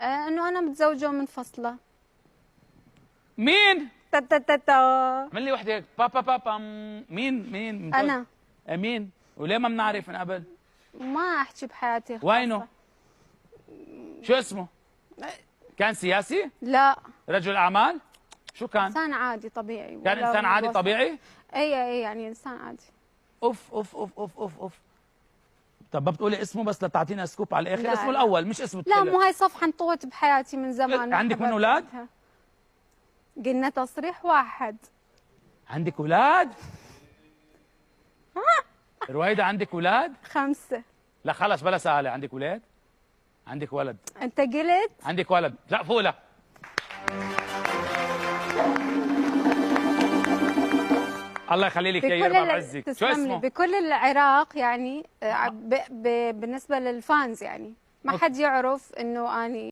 انه انا متزوجه ومنفصله. مين؟ تا تا تا تا. اعمل لي وحده هيك بابا بابا. مين انا. مين؟ وليه ما بنعرف من قبل؟ ما احكي بحياتي الخاصة. وينه؟ شو اسمه؟ كان سياسي؟ لا، رجل اعمال؟ شو كان؟ انسان عادي طبيعي. كان انسان عادي طبيعي؟ اي يعني انسان عادي. اوف اوف اوف اوف اوف اوف. طب ما بتقولي اسمه بس لتعطينا سكوب على الاخر؟ لا اسمه لا. الاول مش اسمه لا، الثالث. مو هاي صفحه انطوت بحياتي من زمان. عندك منه اولاد؟ قلنا تصريح واحد. عندك اولاد؟ رويدا عندك اولاد؟ 5. لا خلص بلا سهله. عندك اولاد؟ عندك ولد؟ انت قلت عندك ولد؟ لا فوق. الله يخلي لك اياه يرضى بعزك. شو اسمه؟ بكل العراق يعني بالنسبه للفانز يعني ما حد يعرف انه اني